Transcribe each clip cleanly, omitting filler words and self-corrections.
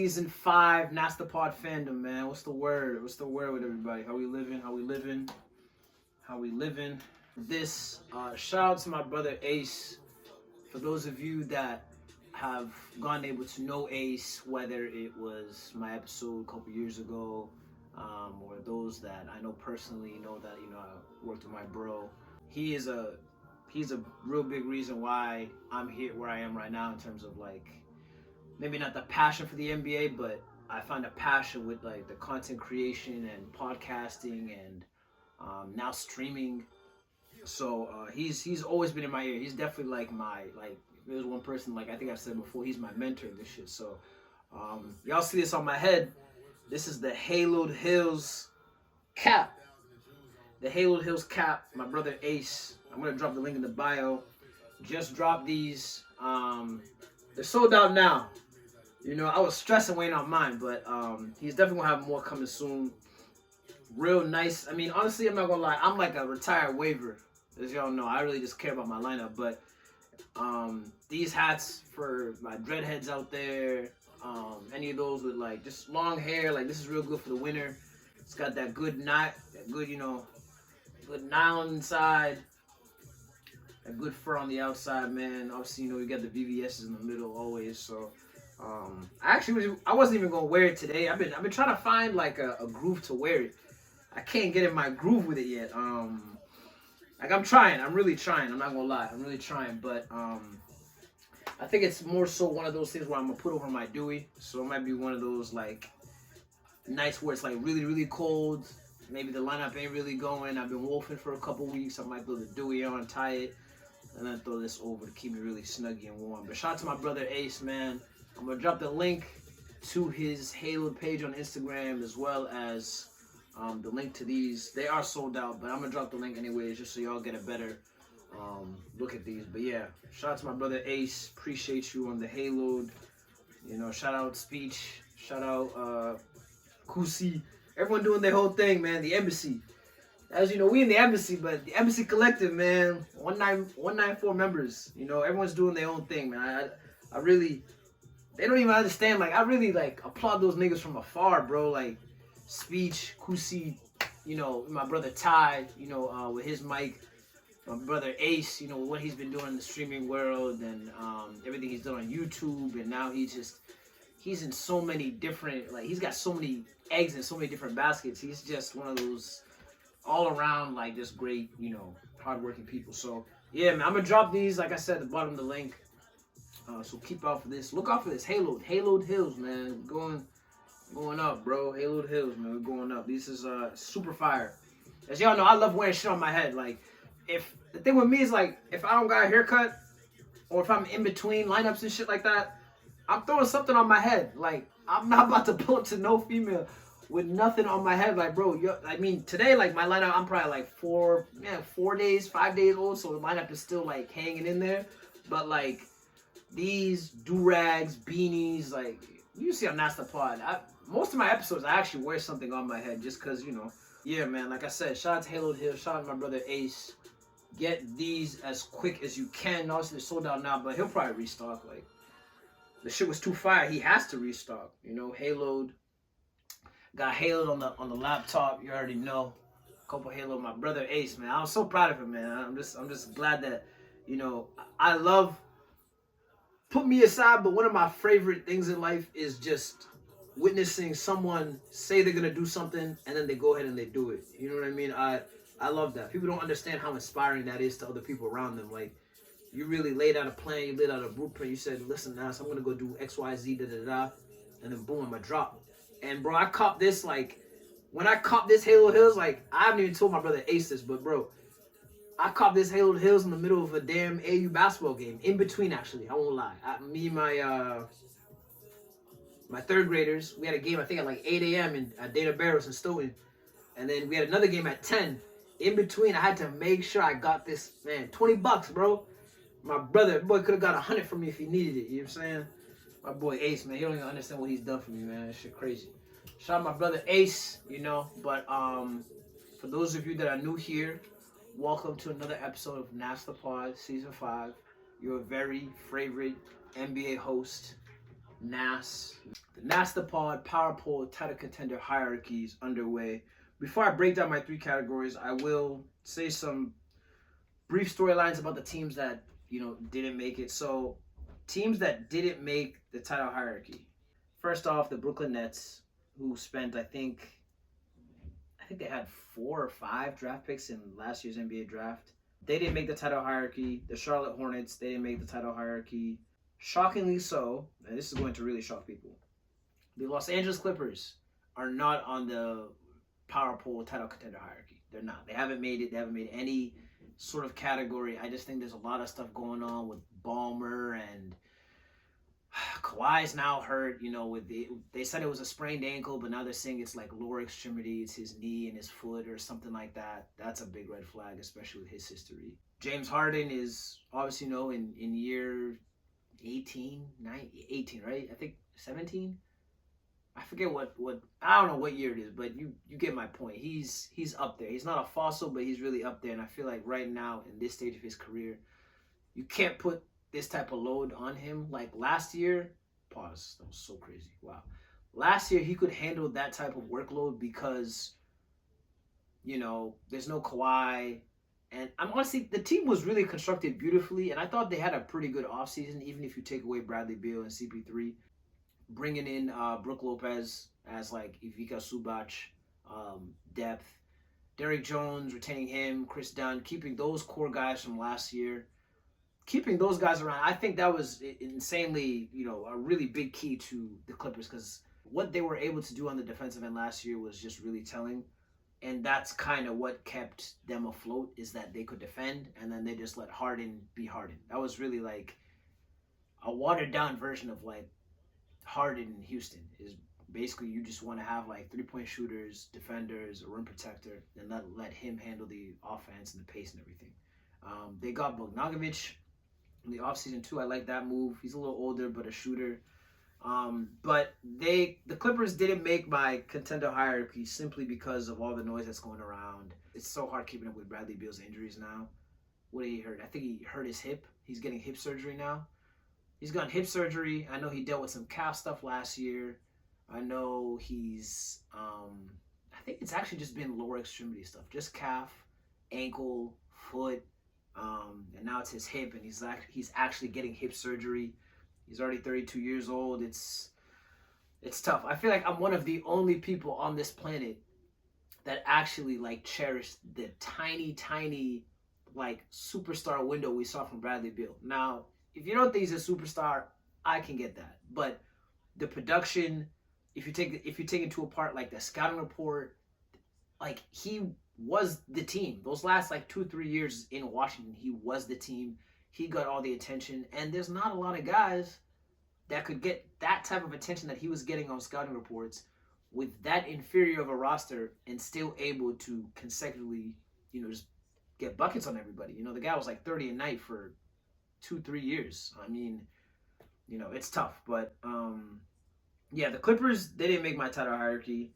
Season 5, Nass fandom, man. What's the word? What's the word with everybody? How we living? How we living? How we living? This, shout out to my brother Ace. For those of you that have gone able to know Ace, whether it was my episode a couple years ago, or those that I know personally know that, I worked with my bro. He's a real big reason why I'm here where I am right now in terms of like, maybe not the passion for the NBA, but I find a passion with like the content creation and podcasting and now streaming. So he's always been in my ear. He's definitely like there's one person, like I think I've said before, he's my mentor in this shit. So y'all see this on my head. This is the Haloed Hills cap. The Haloed Hills cap. My brother Ace. I'm gonna drop the link in the bio. Just dropped these. They're sold out now. I was stressing waiting on mine, but he's definitely gonna have more coming soon. Real nice. I mean, honestly, I'm not gonna lie. I'm like a retired waiver. As y'all know, I really just care about my lineup. But these hats for my dreadheads out there, any of those with like just long hair, like this is real good for the winter. It's got that good knot, that good, good nylon inside, that good fur on the outside, man. Obviously, you got the VVS's in the middle always. So I wasn't even gonna wear it today. I've been trying to find like a groove to wear it. I can't get in my groove with it yet. Like I'm trying. I'm really trying. I'm not gonna lie. I'm really trying. But I think it's more so one of those things where I'm gonna put over my Dewey. So it might be one of those like nights where it's like really, really cold. Maybe the lineup ain't really going. I've been wolfing for a couple weeks. I might throw the Dewey on, tie it, and then throw this over to keep me really snuggy and warm. But shout out to my brother Ace, man. I'm gonna drop the link to his Halo page on Instagram as well as the link to these. They are sold out, but I'm gonna drop the link anyways, just so y'all get a better look at these. But yeah, shout out to my brother Ace. Appreciate you on the Halo. Shout out Speech. Shout out Kusi. Everyone doing their whole thing, man. The embassy. As you know, we in the embassy, but the embassy collective, man. 194 members. Everyone's doing their own thing, man. I really. They don't even understand. Like, I really, like, applaud those niggas from afar, bro. Like, Speech, Kusi, my brother Ty, with his mic. My brother Ace, what he's been doing in the streaming world and everything he's done on YouTube. And now he's in so many different, like, he's got so many eggs in so many different baskets. He's just one of those all around, like, just great, hardworking people. So, yeah, man, I'm going to drop these, like I said, at the bottom of the link. So keep out for this. Look out for this. Haloed Hills, man. Going up, bro. Haloed Hills, man. We're going up. This is super fire. As y'all know, I love wearing shit on my head. Like, if the thing with me is like, if I don't got a haircut, or if I'm in between lineups and shit like that, I'm throwing something on my head. Like, I'm not about to pull up to no female with nothing on my head. Like, bro, today, like, my lineup, I'm probably like 5 days old, so the lineup is still like hanging in there. But like, these do-rags, beanies, like, you see on Nasser Pod. Most of my episodes, I actually wear something on my head just because, Yeah, man, like I said, shout out to Haloed Hill, shout out to my brother Ace. Get these as quick as you can. Obviously, they're sold out now, but he'll probably restock. Like, the shit was too fire. He has to restock. Haloed. Got Haloed on the laptop. You already know. Couple Halo. My brother Ace, man. I'm so proud of him, man. I'm just glad that, I love... Put me aside, but one of my favorite things in life is just witnessing someone say they're gonna do something and then they go ahead and they do it. You know what I mean? I love that. People don't understand how inspiring that is to other people around them. Like, you really laid out a plan, you laid out a blueprint, you said, listen, Nass, I'm gonna go do X, Y, Z, da, and then boom, I'm gonna drop. And bro, I copped this, like, when I copped this Halo Hills, like, I haven't even told my brother Ace this, but bro, I copped this Halo Hills in the middle of a damn AU basketball game. In between, actually. I won't lie. Me and my third graders, we had a game, I think, at like 8 a.m. At Dana Barrows in Stoughton. And then we had another game at 10. In between, I had to make sure I got this, man, $20, bro. My boy could have got 100 from me if he needed it. You know what I'm saying? My boy Ace, man, he don't even understand what he's done for me, man. That shit crazy. Shout out my brother Ace, But for those of you that are new here, welcome to another episode of Nasser Pod, Season 5. Your very favorite NBA host, Nass. The Nass the Pod Power Poll Title Contender hierarchy is underway. Before I break down my 3 categories, I will say some brief storylines about the teams that didn't make it. So, teams that didn't make the title hierarchy. First off, the Brooklyn Nets, who spent I think they had 4 or 5 draft picks in last year's NBA draft. They didn't make the title hierarchy. The Charlotte Hornets, they didn't make the title hierarchy. Shockingly so, and this is going to really shock people, the Los Angeles Clippers are not on the Power Poll title contender hierarchy. They're not. They haven't made it. They haven't made any sort of category. I just think there's a lot of stuff going on with Ballmer, and Kawhi's now hurt. They said it was a sprained ankle, but now they're saying it's like lower extremity. It's his knee and his foot or something like that. That's a big red flag, especially with his history. James Harden is obviously in year 18, right? I think 17. I forget what I don't know what year it is, but you get my point. He's up there. He's not a fossil, but he's really up there. And I feel like right now in this stage of his career, you can't put this type of load on him. Like last year, pause. That was so crazy. Wow. Last year he could handle that type of workload because there's no Kawhi. And I'm honestly, the team was really constructed beautifully, and I thought they had a pretty good offseason, even if you take away Bradley Beal and CP3. Bringing in Brook Lopez as like Ivica Zubac, depth. Derrick Jones, retaining him. Chris Dunn, keeping those core guys from last year. Keeping those guys around, I think that was insanely, a really big key to the Clippers, because what they were able to do on the defensive end last year was just really telling. And that's kind of what kept them afloat, is that they could defend, and then they just let Harden be Harden. That was really like a watered down version of like Harden in Houston. Is basically you just want to have like 3-point shooters, defenders, a rim protector, and let him handle the offense and the pace and everything. They got Bogdanovic in the offseason too. I like that move. He's a little older, but a shooter. But the Clippers didn't make my contender hierarchy simply because of all the noise that's going around. It's so hard keeping up with Bradley Beal's injuries now. What did he hurt? I think he hurt his hip. He's getting hip surgery now. He's gotten hip surgery. I know he dealt with some calf stuff last year. I know he's, I think it's actually just been lower extremity stuff. Just calf, ankle, foot, and now it's his hip, and he's actually getting hip surgery. He's already 32 years old. It's tough. I feel like I'm one of the only people on this planet that actually like cherish the tiny like superstar window we saw from Bradley Beal. Now, if you don't think he's a superstar, I can get that. But the production, if you take into apart like the scouting report, like he was the team. Those last like 2-3 years in Washington, he was the team. He got all the attention, and there's not a lot of guys that could get that type of attention that he was getting on scouting reports with that inferior of a roster and still able to consecutively, just get buckets on everybody. The guy was like 30 a night for 2-3 years. I mean, it's tough. But the Clippers, they didn't make my title hierarchy.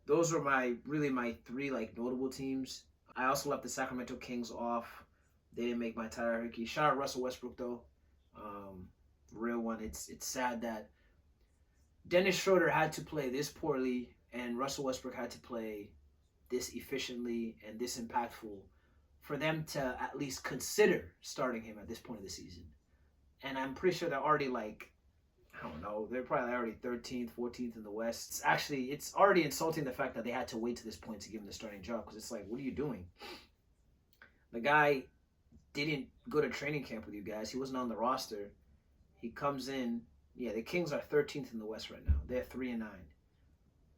Those were my 3 like notable teams. I also left the Sacramento Kings off. They didn't make my title hierarchy. Shout out Russell Westbrook though. Real one. It's sad that Dennis Schroeder had to play this poorly and Russell Westbrook had to play this efficiently and this impactful for them to at least consider starting him at this point of the season. And I'm pretty sure they're already like, I don't know, they're probably already 13th, 14th in the West. It's already insulting the fact that they had to wait to this point to give him the starting job, because it's like, what are you doing? The guy didn't go to training camp with you guys. He wasn't on the roster. He comes in. Yeah, the Kings are 13th in the West right now. They're 3-9.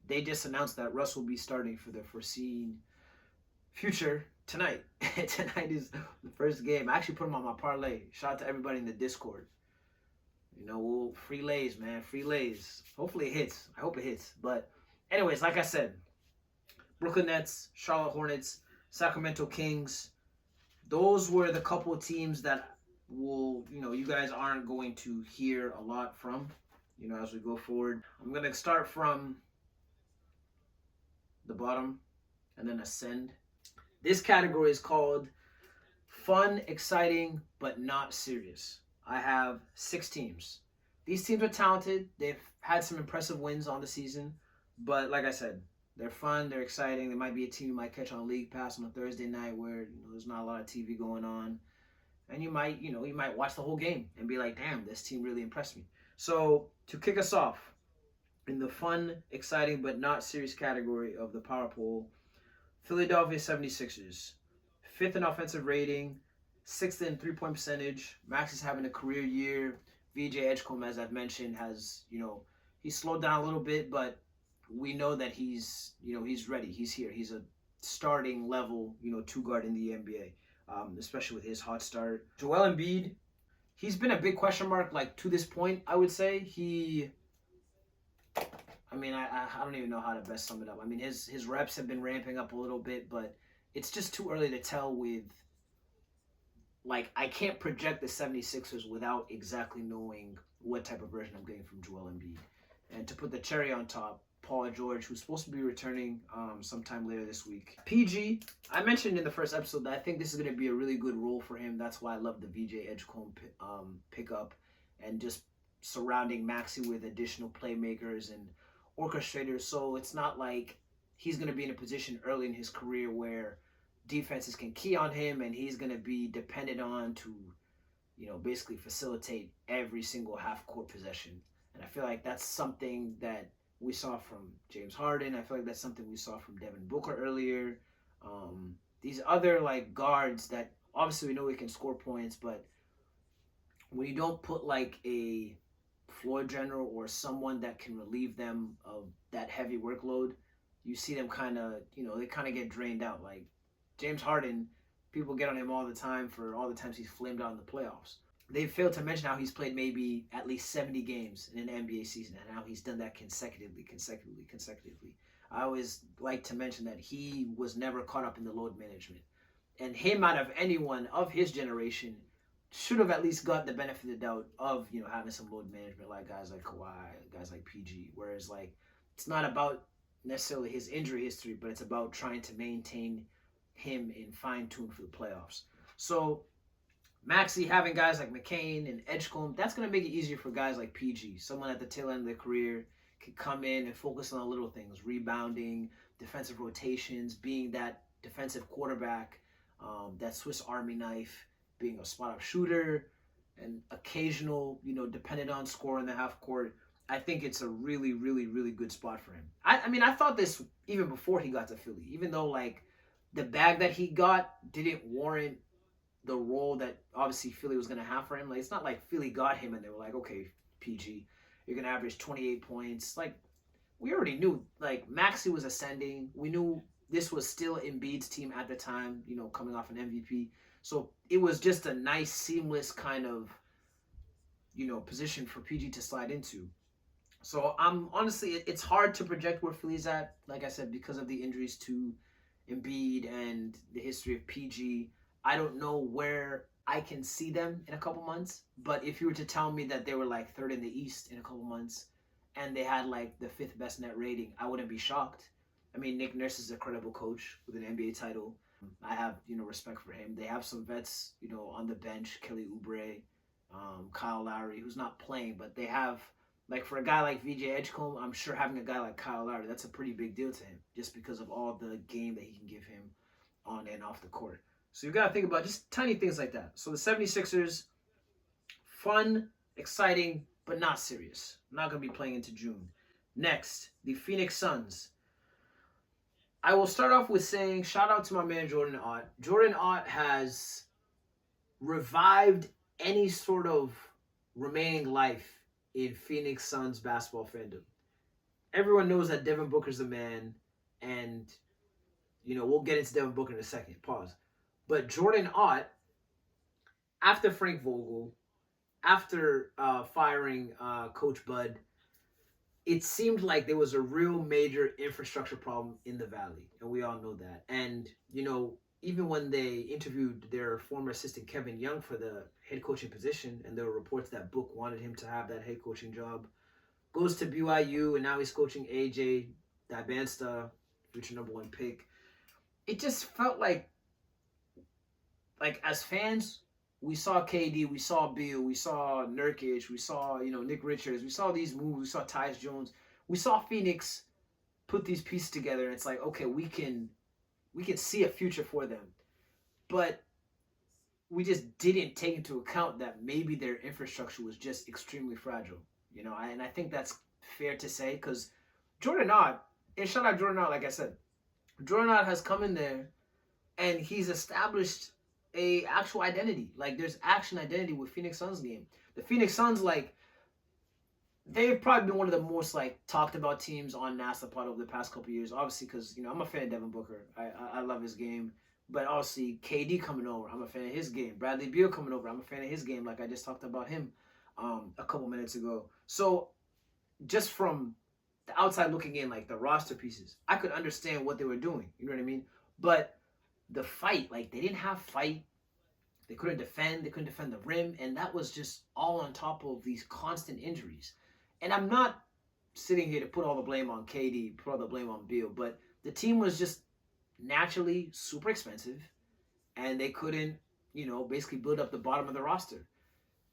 They just announced that Russ will be starting for the foreseen future tonight. Tonight is the first game. I actually put him on my parlay. Shout out to everybody in the Discord. Free lays, man. Free lays. Hopefully it hits. I hope it hits. But anyways, like I said, Brooklyn Nets, Charlotte Hornets, Sacramento Kings, those were the couple of teams that you guys aren't going to hear a lot from, as we go forward. I'm going to start from the bottom and then ascend. This category is called fun, exciting, but not serious. I have 6 teams. these teams are talented. They've had some impressive wins on the season, but like I said, they're fun. They're exciting. They might be a team you might catch on League Pass on a Thursday night where there's not a lot of TV going on, and you might watch the whole game and be like, "Damn, this team really impressed me." So to kick us off in the fun, exciting, but not serious category of the power poll, Philadelphia 76ers, fifth in offensive rating, sixth in three-point percentage. Max is having a career year. VJ Edgecombe, as I've mentioned, has, he's slowed down a little bit, but we know that he's ready. He's here. He's a starting level, two guard in the NBA, especially with his hot start. Joel Embiid, he's been a big question mark, like, to this point, I would say. I don't even know how to best sum it up. I mean, his reps have been ramping up a little bit, but it's just too early to tell with, like, I can't project the 76ers without exactly knowing what type of version I'm getting from Joel Embiid. And to put the cherry on top, Paul George, who's supposed to be returning sometime later this week. PG, I mentioned in the first episode that I think this is going to be a really good role for him. That's why I love the VJ Edgecombe pickup and just surrounding Maxey with additional playmakers and orchestrators. So it's not like he's going to be in a position early in his career where defenses can key on him and he's going to be dependent on to, basically facilitate every single half-court possession. And I feel like that's something that we saw from James Harden. I feel like that's something we saw from Devin Booker earlier. These other, like, guards that obviously we know we can score points, but when you don't put, like, a floor general or someone that can relieve them of that heavy workload, you see them kind of, they kind of get drained out. Like, James Harden, people get on him all the time for all the times he's flamed out in the playoffs. They failed to mention how he's played maybe at least 70 games in an NBA season and how he's done that consecutively. I always like to mention that he was never caught up in the load management. And him, out of anyone of his generation, should have at least got the benefit of the doubt of, having some load management, like guys like Kawhi, guys like PG. Whereas, like, it's not about necessarily his injury history, but it's about trying to maintain him in fine-tune for the playoffs. So Maxey having guys like McCain and Edgecombe, that's going to make it easier for guys like PG. Someone at the tail end of their career can come in and focus on the little things, rebounding, defensive rotations, being that defensive quarterback, that Swiss Army knife, being a spot-up shooter, and occasional, dependent on score in the half court. I think it's a really, really, really good spot for him. I thought this even before he got to Philly, even though, like, the bag that he got didn't warrant the role that obviously Philly was going to have for him. Like, it's not like Philly got him and they were like, okay, PG, you're going to average 28 points. Like, we already knew, like, Maxey was ascending. We knew this was still Embiid's team at the time, coming off an MVP. So it was just a nice, seamless kind of, position for PG to slide into. So honestly, it's hard to project where Philly's at, like I said, because of the injuries to Embiid and the history of PG. I don't know where I can see them in a couple months, but if you were to tell me that they were like third in the East in a couple months and they had like the fifth best net rating, I wouldn't be shocked. I mean, Nick Nurse is a credible coach with an NBA title. I have, respect for him. They have some vets, on the bench, Kelly Oubre, Kyle Lowry, who's not playing, but they have, like, for a guy like VJ Edgecombe, I'm sure having a guy like Kyle Lowry, that's a pretty big deal to him, just because of all the game that he can give him on and off the court. So you got to think about just tiny things like that. So the 76ers, fun, exciting, but not serious. Not going to be playing into June. Next, the Phoenix Suns. I will start off with saying shout out to my man Jordan Ott. Jordan Ott has revived any sort of remaining life in Phoenix Suns basketball fandom. Everyone knows that Devin Booker's the man, and, we'll get into Devin Booker in a second. Pause. But Jordan Ott, after Frank Vogel, after firing Coach Bud, it seemed like there was a real major infrastructure problem in the Valley, and we all know that. And, even when they interviewed their former assistant Kevin Young for the head coaching position, and there were reports that Book wanted him to have that head coaching job, goes to BYU, and now he's coaching AJ Dibansta, future number one pick. It just felt like as fans, we saw KD, we saw Beal, we saw Nurkic, we saw, Nick Richards, we saw these moves, we saw Tyus Jones, we saw Phoenix put these pieces together, and it's like, okay, we can see a future for them. But we just didn't take into account that maybe their infrastructure was just extremely fragile. And I think that's fair to say, because Jordan Ott, and shout out Jordan Ott, like I said, Jordan Ott has come in there and he's established a actual identity. Like, there's action identity with Phoenix Suns game. The Phoenix Suns, like, they've probably been one of the most like talked about teams on Nass over the past couple of years. Obviously, because I'm a fan of Devin Booker. I love his game. But obviously, KD coming over, I'm a fan of his game. Bradley Beal coming over, I'm a fan of his game. Like I just talked about him a couple minutes ago. So just from the outside looking in, like the roster pieces, I could understand what they were doing. You know what I mean? But the fight, like they didn't have fight. They couldn't defend. They couldn't defend the rim. And that was just all on top of these constant injuries. And I'm not sitting here to put all the blame on KD, put all the blame on Beal, but the team was just naturally super expensive, and they couldn't, basically build up the bottom of the roster.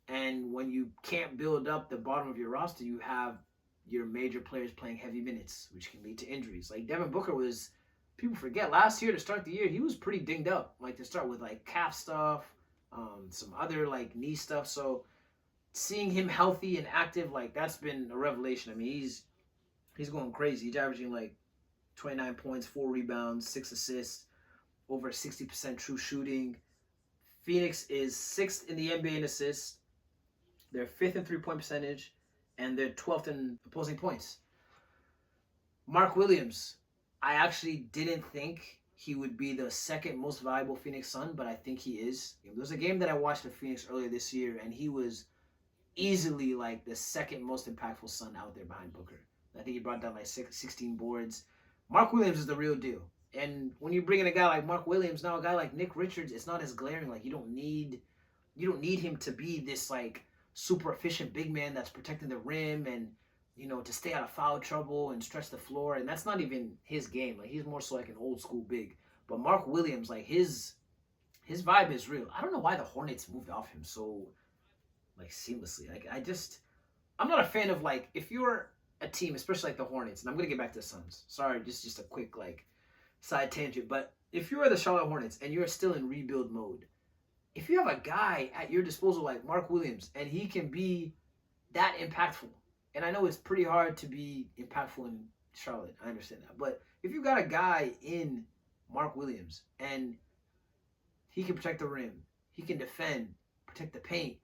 And when you can't build up the bottom of your roster, you have your major players playing heavy minutes, which can lead to injuries. Like Devin Booker was, people forget, last year to start the year, he was pretty dinged up, like to start with like calf stuff, some other like knee stuff. So seeing him healthy and active, like that's been a revelation. I mean, he's going crazy. He's averaging like 29 points, 4 rebounds, 6 assists, over 60% true shooting. Phoenix is 6th in the NBA in assists. They're 5th in three-point percentage, and they're 12th in opposing points. Mark Williams, I actually didn't think he would be the second most valuable Phoenix Sun, but I think he is. There was a game that I watched with Phoenix earlier this year, and he was easily like the second most impactful Sun out there behind Booker. I think he brought down like 16 boards. Mark Williams is the real deal. And when you bring in a guy like Mark Williams, now a guy like Nick Richards, it's not as glaring. Like you don't need him to be this like super efficient big man that's protecting the rim and to stay out of foul trouble and stretch the floor. And that's not even his game. Like he's more so like an old school big. But Mark Williams, like his vibe is real. I don't know why the Hornets moved off him so like seamlessly. Like I'm not a fan of like if you're a team, especially like the Hornets, and I'm gonna get back to the Suns. Sorry, just a quick like side tangent. But if you are the Charlotte Hornets and you're still in rebuild mode, if you have a guy at your disposal like Mark Williams and he can be that impactful, and I know it's pretty hard to be impactful in Charlotte, I understand that, but if you got a guy in Mark Williams and he can protect the rim, he can defend, protect the paint,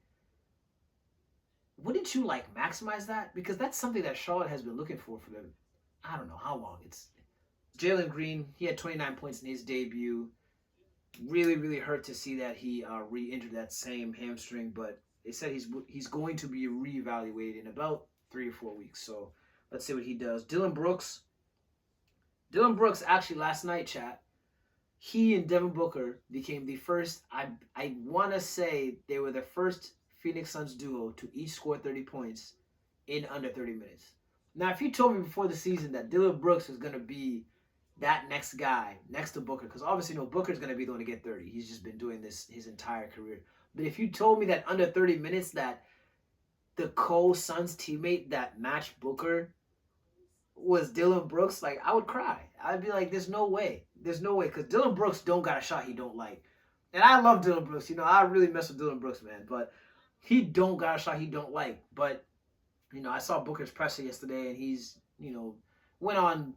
wouldn't you like maximize that? Because that's something that Charlotte has been looking for them. I don't know how long. It's Jalen Green. He had 29 points in his debut. Really, really hurt to see that he re-injured that same hamstring. But they said he's going to be reevaluated in about 3 or 4 weeks. So let's see what he does. Dylan Brooks actually last night, chat. He and Devin Booker became the first. I want to say they were the first Phoenix Suns duo to each score 30 points in under 30 minutes. Now, if you told me before the season that Dylan Brooks was going to be that next guy next to Booker, because obviously, Booker's going to be the one to get 30. He's just been doing this his entire career. But if you told me that under 30 minutes that the co-Suns teammate that matched Booker was Dylan Brooks, like, I would cry. I'd be like, there's no way. There's no way, because Dylan Brooks don't got a shot he don't like. And I love Dylan Brooks. I really mess with Dylan Brooks, man. But he don't got a shot he don't like. But, I saw Booker's presser yesterday, and he's, went on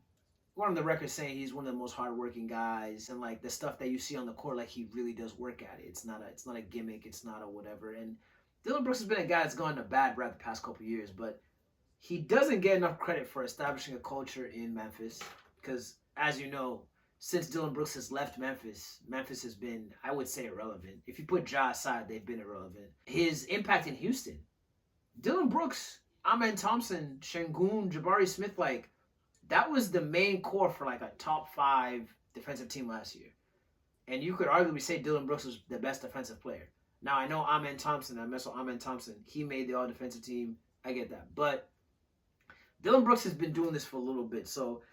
the record saying he's one of the most hardworking guys, and like the stuff that you see on the court, like he really does work at it. It's not a gimmick. It's not a whatever. And Dylan Brooks has been a guy that's gone to bad rap the past couple of years, but he doesn't get enough credit for establishing a culture in Memphis because, as you know, since Dylan Brooks has left Memphis, Memphis has been, I would say, irrelevant. If you put Ja aside, they've been irrelevant. His impact in Houston, Dylan Brooks, Amen Thompson, Şengün, Jabari Smith, like, that was the main core for like a top 5 defensive team last year. And you could arguably say Dylan Brooks was the best defensive player. Now, I know Amen Thompson, I mess with Amen Thompson. He made the all-defensive team. I get that. But Dylan Brooks has been doing this for a little bit. So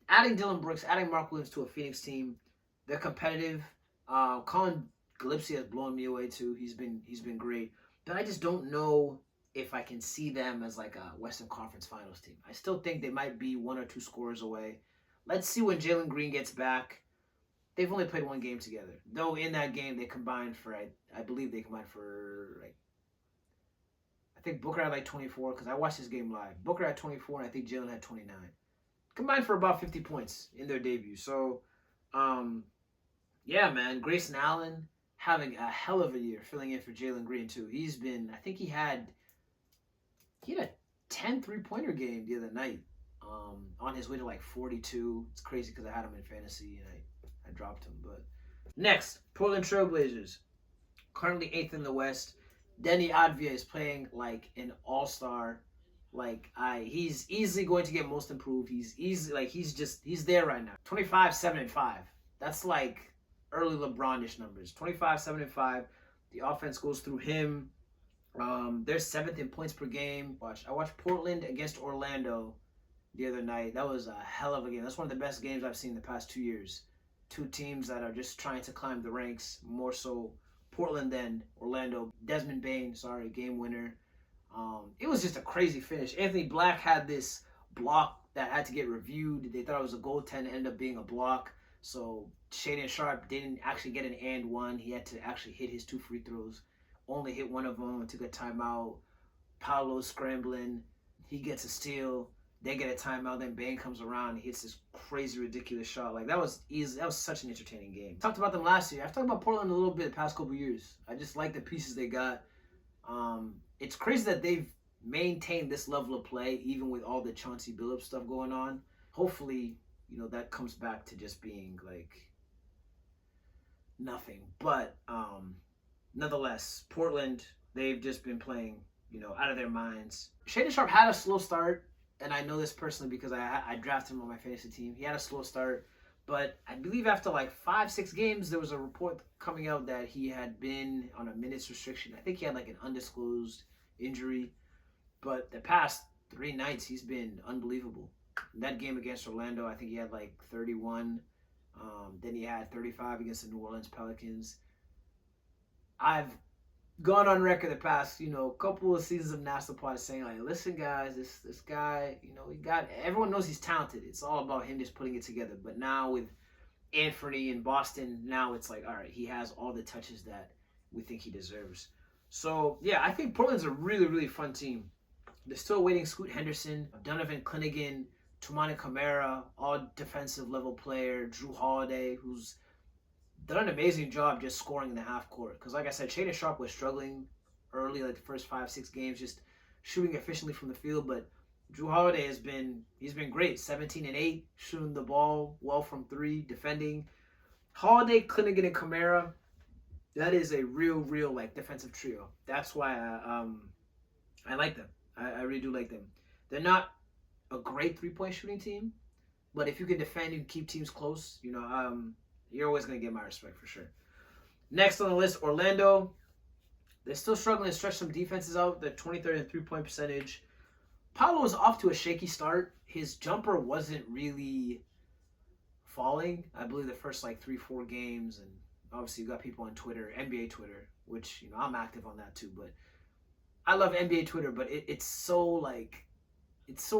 adding Dylan Brooks, adding Mark Williams to a Phoenix team, they're competitive. Colin Gillespie has blown me away too. He's been great, but I just don't know if I can see them as like a Western Conference Finals team. I still think they might be 1 or 2 scores away. Let's see when Jalen Green gets back. They've only played 1 game together, though. In that game, they combined for I believe they combined for like I think Booker had like 24 because I watched this game live. Booker had 24 and I think Jalen had 29. Combined for about 50 points in their debut. So, yeah, man, Grayson Allen having a hell of a year filling in for Jalen Green too. I think he had a 10 3-pointer game the other night. On his way to like 42. It's crazy because I had him in fantasy and I dropped him. But next, Portland Trailblazers, currently 8th in the West. Denny Advia is playing like an all-star. He's easily going to get most improved. He's there right now. 25, 7, and 5. That's like early LeBron-ish numbers. 25, 7, and 5. The offense goes through him. They're 7th in points per game. I watched Portland against Orlando the other night. That was a hell of a game. That's one of the best games I've seen in the past 2 years. Two teams that are just trying to climb the ranks, more so Portland than Orlando. Desmond Bane, game winner. It was just a crazy finish. Anthony Black had this block that had to get reviewed. They thought it was a goaltend, ended up being a block. So Shaedon Sharpe didn't actually get an and one. He had to actually hit his 2 free throws. Only hit one of them and took a timeout. Paolo's scrambling. He gets a steal. They get a timeout. Then Bane comes around and hits this crazy, ridiculous shot. Like, that was easy. That was such an entertaining game. Talked about them last year. I've talked about Portland a little bit the past couple years. I just like the pieces they got. It's crazy that they've maintained this level of play even with all the Chauncey Billups stuff going on. Hopefully, that comes back to just being like nothing. But nonetheless, Portland, they've just been playing, out of their minds. Shaedon Sharpe had a slow start, and I know this personally because I drafted him on my fantasy team. He had a slow start, but I believe after like 5-6 games, there was a report coming out that he had been on a minutes restriction. I think he had like an undisclosed injury, but the past 3 nights, he's been unbelievable. In that game against Orlando, I think he had like 31. Then he had 35 against the New Orleans Pelicans. I've gone on record the past, couple of seasons of Nass saying like, listen guys, this guy, everyone knows he's talented. It's all about him just putting it together. But now with Anthony in Boston, now it's like, all right, he has all the touches that we think he deserves. So yeah, I think Portland's a really, really fun team. They're still waiting Scoot Henderson, Donovan Clingan, Toumani Camara, all defensive level player, Drew Holiday, who's done an amazing job just scoring in the half court. Because like I said, Shaedon Sharpe was struggling early, like the first 5-6 games, just shooting efficiently from the field. But Drew Holiday he's been great. 17 and 8, shooting the ball well from 3, defending. Holiday, Clingan, and Camara, that is a real like defensive trio. That's why I like them. I really do like them. They're not a great 3-point shooting team, but if you can defend and keep teams close, you're always going to get my respect for sure. Next on the list, Orlando. They're still struggling to stretch some defenses out. They're 23rd in 3-point percentage. Paolo was off to a shaky start. His jumper wasn't really falling, I believe, the first like 3-4 games. And obviously you got people on Twitter, NBA Twitter, which, I'm active on that too. But I love NBA Twitter, but it's so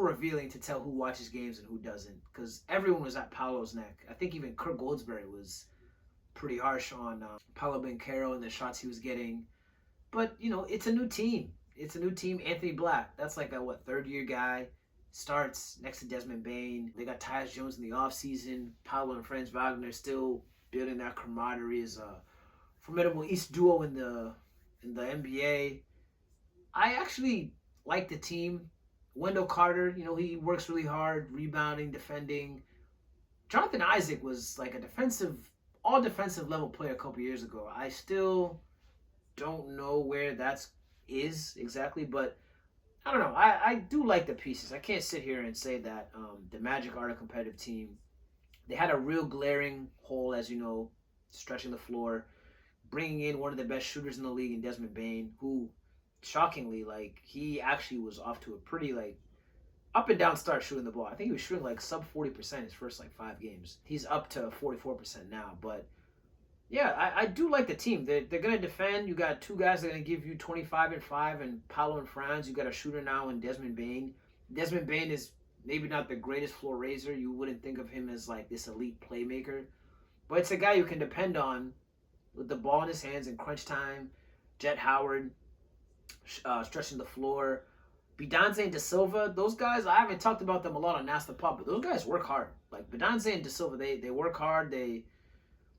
revealing to tell who watches games and who doesn't, because everyone was at Paolo's neck. I think even Kirk Goldsberry was pretty harsh on Paolo Banchero and the shots he was getting. But, it's a new team. It's a new team. Anthony Black, that's like a, third-year guy, starts next to Desmond Bane. They got Tyus Jones in the offseason. Paolo and Franz Wagner still building that camaraderie as a formidable East duo in the NBA. I actually like the team. Wendell Carter, he works really hard, rebounding, defending. Jonathan Isaac was like all defensive level player a couple years ago. I still don't know where that is exactly, but I don't know. I do like the pieces. I can't sit here and say that the Magic are a competitive team. They had a real glaring hole, as you know, stretching the floor, bringing in one of the best shooters in the league in Desmond Bane, who shockingly, he actually was off to a pretty up and down start shooting the ball. I think he was shooting sub 40% his first 5 games. He's up to 44% now, but Yeah, I do like the team. They're gonna defend. You got two guys that are gonna give you 25 and 5, and Paolo and Franz. You got a shooter now in Desmond Bain. Desmond Bain is maybe not the greatest floor raiser. You wouldn't think of him as like this elite playmaker, but it's a guy you can depend on with the ball in his hands in crunch time. Jet Howard stretching the floor. Bidonze and De Silva, those guys, I haven't talked about them a lot on Nass the Pod, but those guys work hard. Like Bidonze and De Silva, they work hard.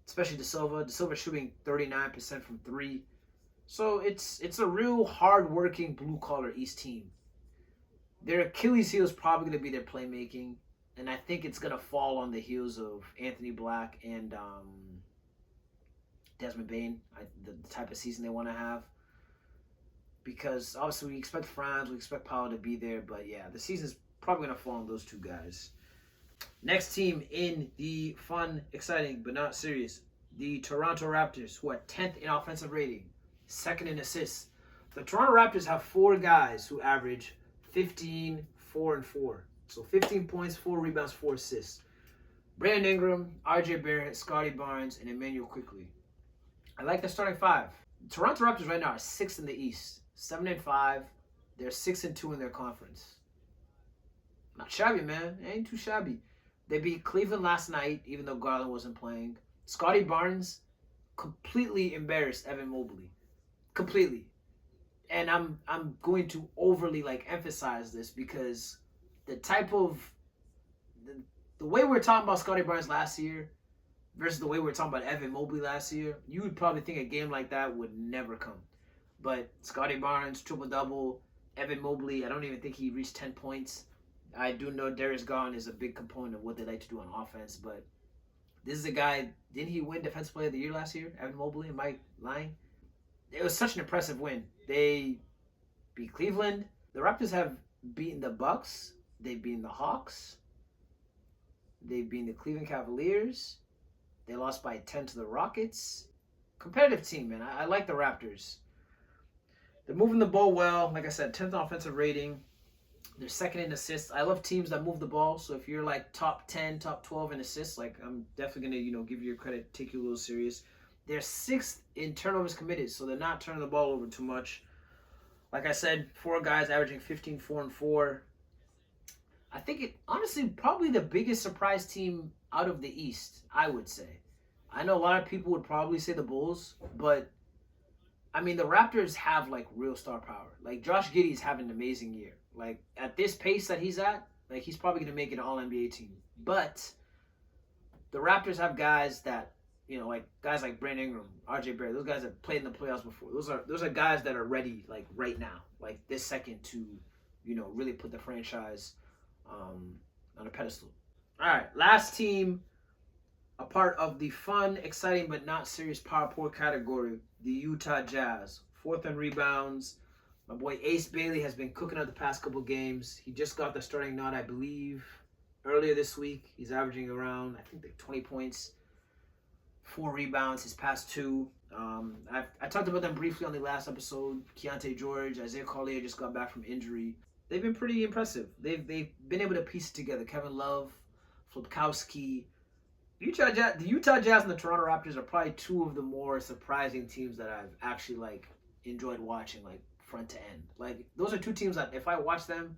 Especially De Silva. De Silva shooting 39% from three. So it's a real hard-working blue-collar East team. Their Achilles heel is probably going to be their playmaking, and I think it's going to fall on the heels of Anthony Black and Desmond Bain, the type of season they want to have. Because obviously we expect Franz, we expect Powell to be there, but yeah, the season's probably going to fall on those two guys. Next team in the fun, exciting, but not serious, the Toronto Raptors, who are 10th in offensive rating, 2nd in assists. The Toronto Raptors have 4 guys who average 15, 4, and 4. So 15 points, 4 rebounds, 4 assists. Brandon Ingram, RJ Barrett, Scotty Barnes, and Emmanuel Quickley. I like the starting 5. The Toronto Raptors right now are 6th in the East, 7 and 5. They're 6 and 2 in their conference. Not shabby, man. It ain't too shabby. They beat Cleveland last night, even though Garland wasn't playing. Scotty Barnes completely embarrassed Evan Mobley. Completely. And I'm going to overly emphasize this because the type of the way we were talking about Scotty Barnes last year versus the way we were talking about Evan Mobley last year, you would probably think a game like that would never come. But Scotty Barnes, triple-double. Evan Mobley, I don't even think he reached 10 points. I do know Darius Garland is a big component of what they like to do on offense, but this is a guy, didn't he win Defensive Player of the Year last year? Evan Mobley, am I lying? It was such an impressive win. They beat Cleveland. The Raptors have beaten the Bucks. They've beaten the Hawks. They've beaten the Cleveland Cavaliers. They lost by 10 to the Rockets. Competitive team, man. I like the Raptors. They're moving the ball well. Like I said, 10th offensive rating. They're 2nd in assists. I love teams that move the ball. So if you're top 10, top 12 in assists, I'm definitely going to, give you your credit, take you a little serious. They're 6th in turnovers committed, so they're not turning the ball over too much. Like I said, 4 guys averaging 15, 4, and 4. I think it, honestly, probably the biggest surprise team out of the East, I would say. I know a lot of people would probably say the Bulls, but I mean, the Raptors have real star power. Josh Giddey's having an amazing year. At this pace that he's at, he's probably going to make an All-NBA team. But the Raptors have guys that, guys like Brandon Ingram, RJ Barrett, those guys have played in the playoffs before. Those are guys that are ready, right now, this second to, really put the franchise on a pedestal. All right, last team, a part of the fun, exciting, but not serious power forward category, the Utah Jazz. 4th in rebounds. My boy Ace Bailey has been cooking up the past couple games. He just got the starting nod, I believe, earlier this week. He's averaging around, I think, 20 points, 4 rebounds, his past 2. I talked about them briefly on the last episode. Keontae George, Isaiah Collier just got back from injury. They've been pretty impressive. They've been able to piece it together. Kevin Love, Flipkowski. The Utah Jazz and the Toronto Raptors are probably 2 of the more surprising teams that I've actually enjoyed watching front to end. Those are 2 teams that if I watch them,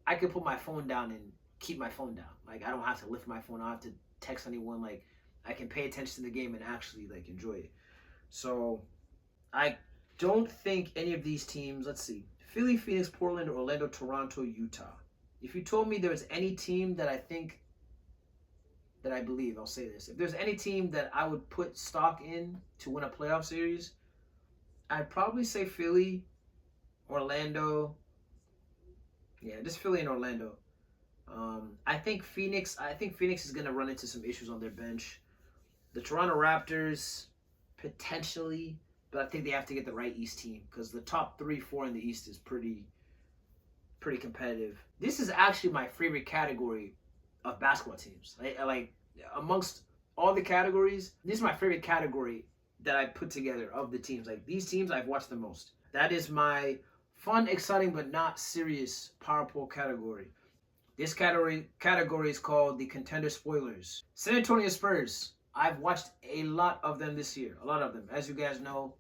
I could put my phone down and keep my phone down. I don't have to lift my phone. I don't have to text anyone. I can pay attention to the game and actually enjoy it. So I don't think any of these teams, let's see, Philly, Phoenix, Portland, Orlando, Toronto, Utah. If you told me there was any team that I believe, I'll say this. If there's any team that I would put stock in to win a playoff series, I'd probably say Philly, Orlando. Yeah, just Philly and Orlando. I think Phoenix is going to run into some issues on their bench. The Toronto Raptors, potentially, but I think they have to get the right East team because the top 3, 4 in the East is pretty competitive. This is actually my favorite category of basketball teams. Amongst all the categories, this is my favorite category that I put together of the teams. These teams I've watched the most. That is my fun, exciting, but not serious power pole category. This category is called the Contender Spoilers. San Antonio Spurs I've watched a lot of them this year. A lot of them. As you guys know,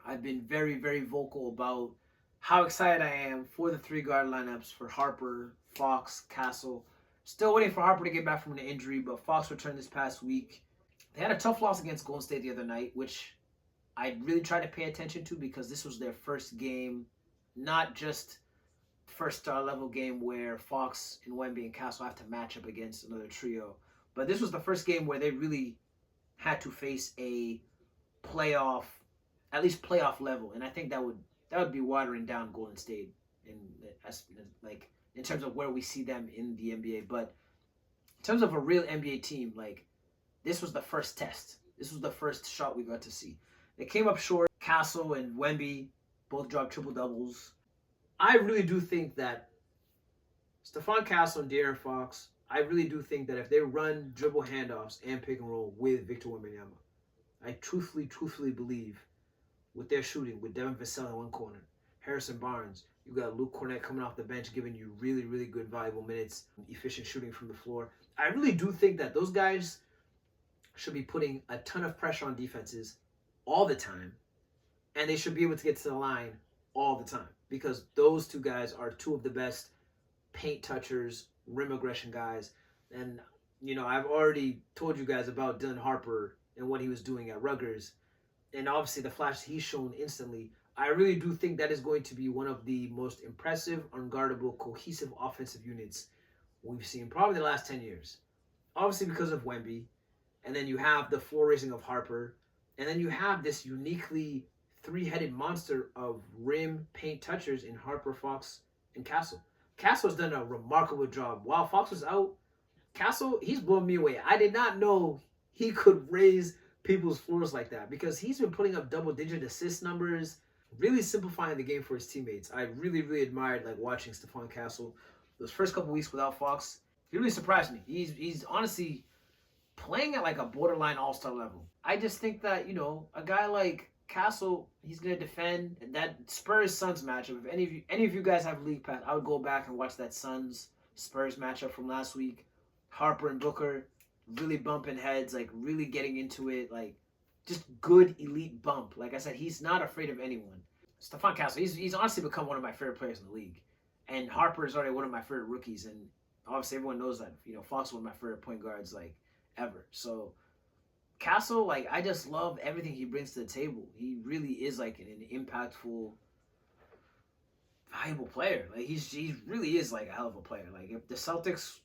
I've been very, very vocal about how excited I am for the 3 guard lineups for Harper, Fox, Castle. Still waiting for Harper to get back from an injury, but Fox returned this past week. They had a tough loss against Golden State the other night, which I really tried to pay attention to because this was their first game, not just first star level game where Fox and Wemby and Castle have to match up against another trio. But this was the first game where they really had to face a playoff, at least playoff level, and I think that would be watering down Golden State in as like in terms of where we see them in the NBA. But in terms of a real NBA team, like this was the first test. This was the first shot we got to see. They came up short. Castle and Wemby both dropped triple doubles. I really do think that Stephon Castle and De'Aaron Fox, I really do think that if they run dribble handoffs and pick and roll with Victor Wembanyama, I truthfully believe with their shooting, with Devin Vassell in one corner, Harrison Barnes, you got Luke Cornett coming off the bench giving you really, really good valuable minutes, efficient shooting from the floor. I really do think that those guys should be putting a ton of pressure on defenses all the time, and they should be able to get to the line all the time because those 2 guys are 2 of the best paint touchers, rim aggression guys. And, you know, I've already told you guys about Dylan Harper and what he was doing at Rutgers, and obviously the flash he's shown instantly. I really do think that is going to be one of the most impressive, unguardable, cohesive offensive units we've seen probably the last 10 years. Obviously because of Wemby, and then you have the floor racing of Harper, and then you have this uniquely 3-headed monster of rim paint touchers in Harper, Fox, and Castle. Castle's done a remarkable job. While Fox was out, Castle, he's blown me away. I did not know he could raise people's floors like that because he's been putting up double-digit assist numbers, really simplifying the game for his teammates. I really, really admired like watching Stephon Castle those first couple weeks without Fox. He really surprised me. He's honestly playing at like a borderline all-star level. I just think that, you know, a guy like Castle, he's going to defend. And that Spurs-Suns matchup, if any of you guys have League Pass, I would go back and watch that Suns-Spurs matchup from last week. Harper and Booker really bumping heads, like really getting into it, like just good elite bump. Like I said, he's not afraid of anyone. Stephon Castle, he's honestly become one of my favorite players in the league. And Harper is already one of my favorite rookies. And obviously everyone knows that, you know, Fox is one of my favorite point guards, like, ever. So Castle, like, I just love everything he brings to the table. He really is like an impactful, valuable player. Like he really is like a hell of a player. Like if the Celtics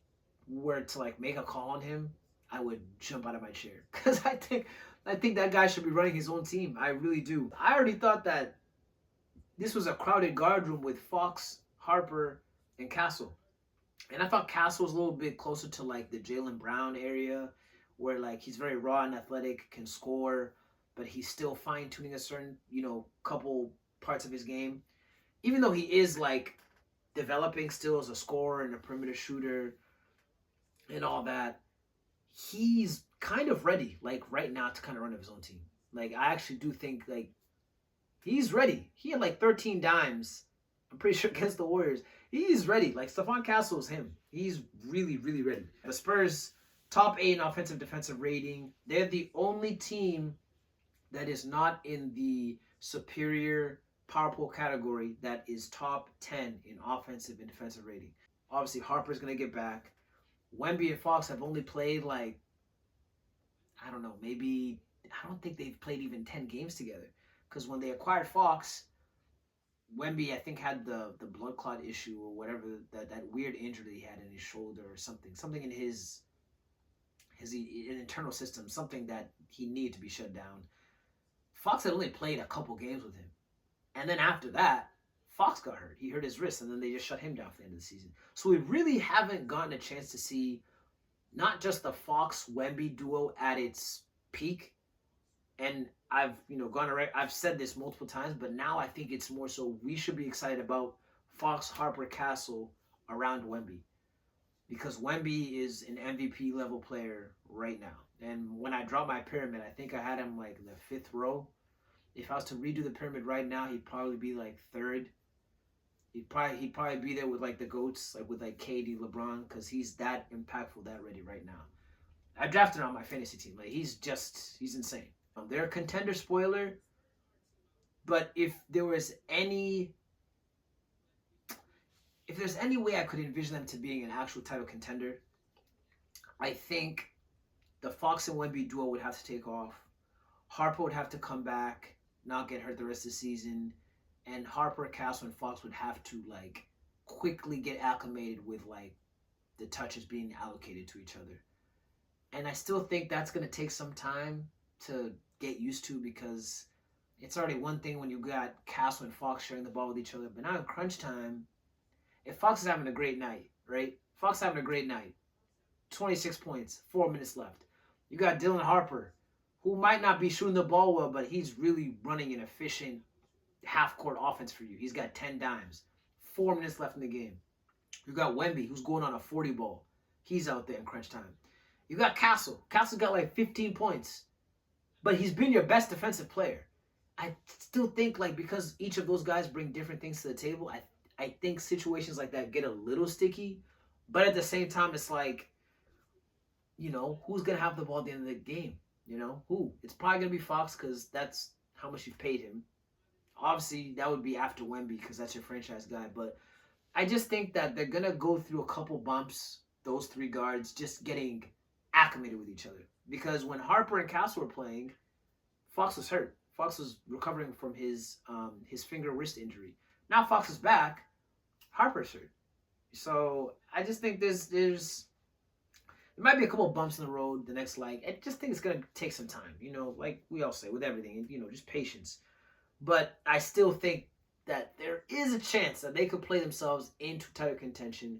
were to like make a call on him, I would jump out of my chair because I think that guy should be running his own team. I really do. I already thought that this was a crowded guard room with Fox, Harper, and Castle. And I thought Castle was a little bit closer to like the Jaylen Brown area where like he's very raw and athletic, can score, but he's still fine-tuning a certain, you know, couple parts of his game. Even though he is like developing still as a scorer and a perimeter shooter and all that, he's kind of ready, like right now, to kind of run his own team. Like I actually do think like he's ready. He had like 13 dimes, I'm pretty sure, against the Warriors. He's ready. Like Stephon Castle is him. He's really, really ready. The Spurs, top 8 in offensive defensive rating. They're the only team that is not in the superior power pool category that is top 10 in offensive and defensive rating. Obviously, Harper's going to get back. Wemby and Fox have only played like, I don't know, maybe, I don't think they've played even 10 games together. Because when they acquired Fox, Wemby, I think, had the blood clot issue or whatever, that weird injury he had in his shoulder or something in his internal system, something that he needed to be shut down. Fox had only played a couple games with him. And then after that, Fox got hurt. He hurt his wrist, and then they just shut him down for the end of the season. So we really haven't gotten a chance to see not just the Fox-Wemby duo at its peak. And I've said this multiple times, but now I think it's more so we should be excited about Fox, Harper, Castle around Wemby. Because Wemby is an MVP level player right now. And when I draw my pyramid, I think I had him like the 5th row. If I was to redo the pyramid right now, he'd probably be like 3rd. He'd probably be there with like the GOATs, like with like KD, LeBron, because he's that impactful, that ready right now. I drafted him on my fantasy team. Like he's insane. They're a contender spoiler, but if there's any way I could envision them to being an actual title contender, I think the Fox and Wemby duo would have to take off. Harper would have to come back, not get hurt the rest of the season, and Harper, Castle, and Fox would have to like quickly get acclimated with like the touches being allocated to each other. And I still think that's going to take some time to get used to, because it's already one thing when you got Castle and Fox sharing the ball with each other. But now in crunch time, if Fox is having a great night, right? Fox having a great night, 26 points, 4 minutes left. You got Dylan Harper, who might not be shooting the ball well, but he's really running an efficient half-court offense for you. He's got 10 dimes, 4 minutes left in the game. You got Wemby, who's going on a 40 ball. He's out there in crunch time. You got Castle. Castle got like 15 points, but he's been your best defensive player. I still think like because each of those guys bring different things to the table, I think situations like that get a little sticky. But at the same time, it's like, you know, who's going to have the ball at the end of the game? You know, who? It's probably going to be Fox because that's how much you've paid him. Obviously, that would be after Wemby because that's your franchise guy. But I just think that they're going to go through a couple bumps, those three guards, just getting acclimated with each other. Because when Harper and Castle were playing, Fox was hurt. Fox was recovering from his finger wrist injury. Now Fox is back. Harper's hurt. So I just think there might be a couple bumps in the road the next leg. I just think it's going to take some time. You know, like we all say with everything, you know, just patience. But I still think that there is a chance that they could play themselves into title contention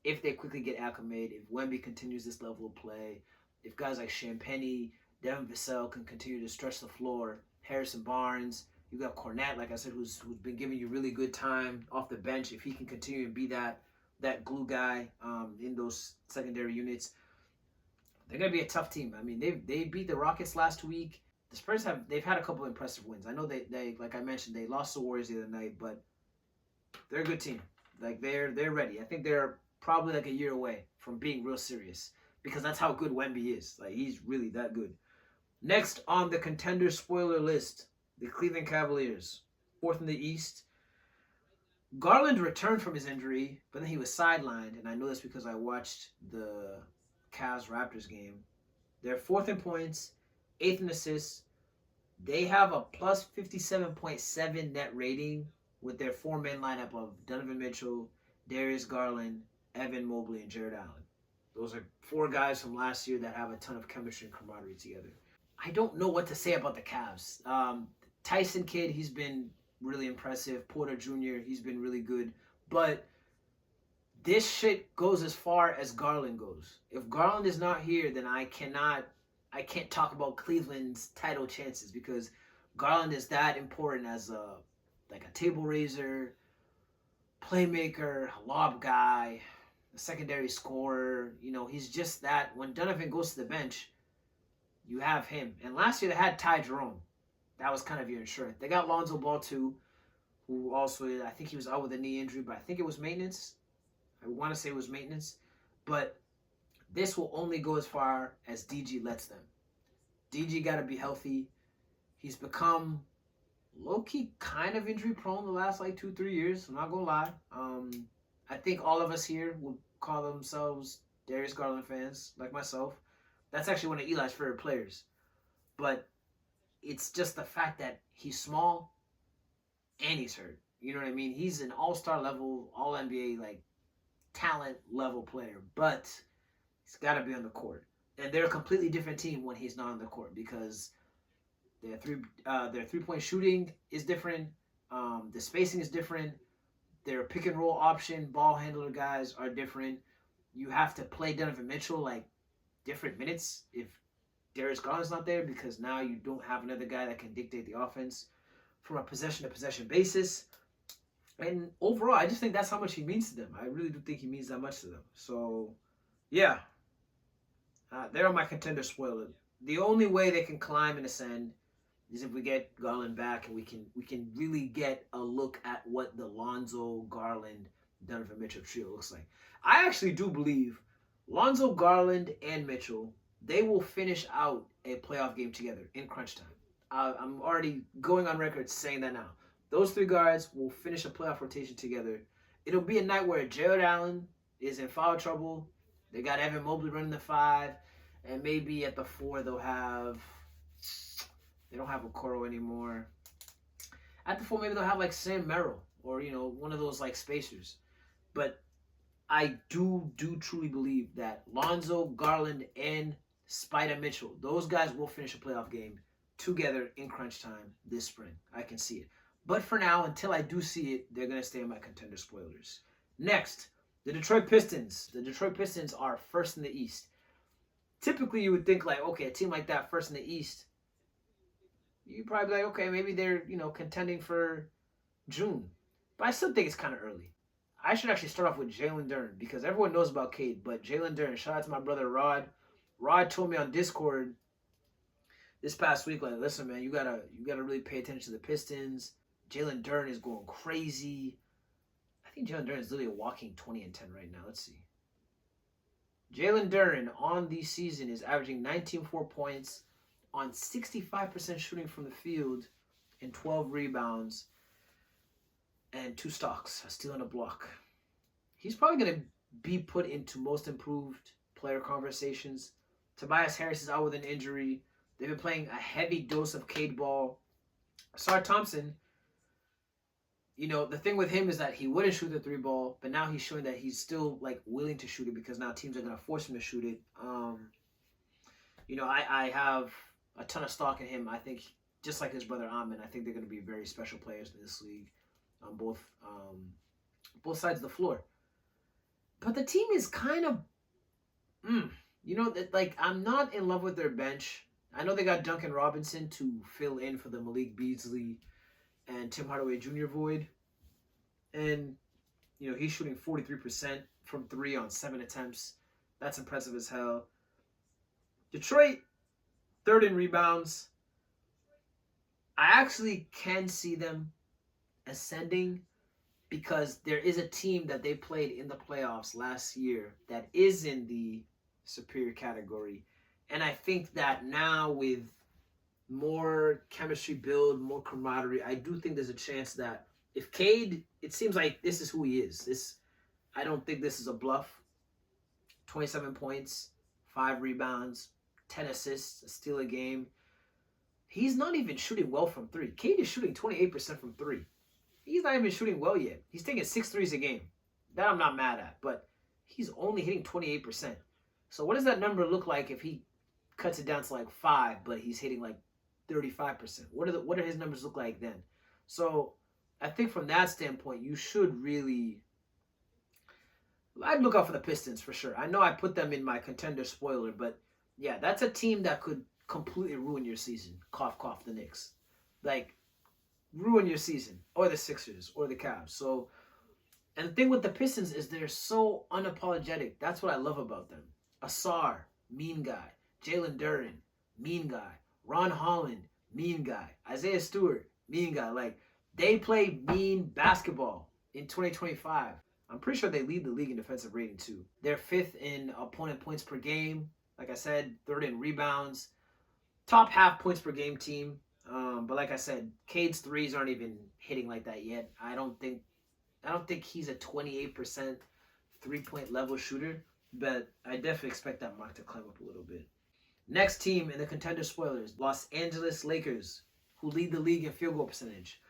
if they quickly get acclimated, if Wemby continues this level of play, if guys like Champagnie, Devin Vassell can continue to stretch the floor, Harrison Barnes, you got Cornette, like I said, who's been giving you really good time off the bench. If he can continue and be that glue guy in those secondary units, they're gonna be a tough team. I mean, they beat the Rockets last week. The Spurs they've had a couple of impressive wins. I know they like I mentioned, they lost the Warriors the other night, but they're a good team. Like they're ready. I think they're probably like a year away from being real serious because that's how good Wemby is. Like he's really that good. Next on the contender spoiler list, the Cleveland Cavaliers, 4th in the East. Garland returned from his injury, but then he was sidelined, and I know this because I watched the Cavs-Raptors game. They're 4th in points, 8th in assists. They have a plus 57.7 net rating with their 4-man lineup of Donovan Mitchell, Darius Garland, Evan Mobley, and Jared Allen. Those are 4 guys from last year that have a ton of chemistry and camaraderie together. I don't know what to say about the Cavs. Tyson Kidd, he's been really impressive. Porter Jr., he's been really good. But this shit goes as far as Garland goes. If Garland is not here, then I can't talk about Cleveland's title chances because Garland is that important as a table raiser, playmaker, a lob guy, a secondary scorer. You know, he's just that. When Donovan goes to the bench, you have him. And last year they had Ty Jerome. That was kind of your insurance. They got Lonzo Ball too, who also, I think he was out with a knee injury, but I think it was maintenance. I want to say it was maintenance. But this will only go as far as DG lets them. DG got to be healthy. He's become low-key kind of injury prone the last 2-3 years. I'm not going to lie. I think all of us here would call themselves Darius Garland fans, like myself. That's actually one of Eli's favorite players. But it's just the fact that he's small and he's hurt. You know what I mean? He's an all-star level, all-NBA, talent level player. But he's got to be on the court. And they're a completely different team when he's not on the court because their three-point shooting is different. The spacing is different. Their pick-and-roll option, ball handler guys are different. You have to play Donovan Mitchell, different minutes if Darius Garland's not there because now you don't have another guy that can dictate the offense from a possession-to-possession basis. And overall, I just think that's how much he means to them. I really do think he means that much to them. So, yeah. They're on my contender spoiler. The only way they can climb and ascend is if we get Garland back and we can really get a look at what the Lonzo, Garland, Donovan Mitchell trio looks like. I actually do believe Lonzo, Garland, and Mitchell they will finish out a playoff game together in crunch time. I'm already going on record saying that now. Those three guards will finish a playoff rotation together. It'll be a night where Jared Allen is in foul trouble. They got Evan Mobley running the 5, and maybe at the 4 they'll have. They don't have Okoro anymore. At the 4 maybe they'll have like Sam Merrill or one of those like spacers. But I do truly believe that Lonzo, Garland, and Spider Mitchell, those guys will finish a playoff game together in crunch time this spring. I can see it. But for now, until I do see it, they're going to stay in my contender spoilers. Next, the Detroit Pistons. The Detroit Pistons are first in the East. Typically, you would think like, okay, a team like that first in the East, you'd probably be like, okay, maybe they're, contending for June. But I still think it's kind of early. I should actually start off with Jalen Duren because everyone knows about Cade, but Jalen Duren, shout out to my brother Rod. Rod told me on Discord this past week, like, listen, man, you gotta really pay attention to the Pistons. Jalen Duren is going crazy. I think Jalen Duren is literally a walking 20 and 10 right now. Let's see. Jalen Duren on the season is averaging 19.4 points on 65% shooting from the field and 12 rebounds and 2 stocks, a steal and a block. He's probably going to be put into most improved player conversations. Tobias Harris is out with an injury. They've been playing a heavy dose of Cade ball. Sar Thompson, the thing with him is that he wouldn't shoot the 3 ball, but now he's showing that he's still like willing to shoot it because now teams are going to force him to shoot it. I have a ton of stock in him. I think just like his brother Amin, I think they're going to be very special players in this league on both sides of the floor. But the team is kind of, like I'm not in love with their bench. I know they got Duncan Robinson to fill in for the Malik Beasley and Tim Hardaway Jr. void. And, he's shooting 43% from 3 on 7 attempts. That's impressive as hell. Detroit, 3rd in rebounds. I actually can see them ascending because there is a team that they played in the playoffs last year that is in the superior category. And I think that now with more chemistry build, more camaraderie, I do think there's a chance that if Cade, it seems like this is who he is. I don't think this is a bluff. 27 points, 5 rebounds, 10 assists, a steal a game. He's not even shooting well from 3. Cade is shooting 28% from 3. He's not even shooting well yet. He's taking 6 threes a game. That I'm not mad at, but he's only hitting 28%. So what does that number look like if he cuts it down to like 5, but he's hitting like 35%? What do his numbers look like then? So I think from that standpoint, you should really, I'd look out for the Pistons for sure. I know I put them in my contender spoiler, but yeah, that's a team that could completely ruin your season. Cough, cough, the Knicks. Like, ruin your season. Or the Sixers, or the Cavs. So, and the thing with the Pistons is they're so unapologetic. That's what I love about them. Asar, mean guy. Jalen Duren, mean guy. Ron Holland, mean guy. Isaiah Stewart, mean guy. Like, they play mean basketball in 2025. I'm pretty sure they lead the league in defensive rating too. They're 5th in opponent points per game. Like I said, 3rd in rebounds. Top half points per game team. But like I said, Cade's 3s aren't even hitting like that yet. I don't think he's a 28% 3-point level shooter, but I definitely expect that mark to climb up a little bit. Next team in the contender spoilers, Los Angeles Lakers, who lead the league in field goal percentage.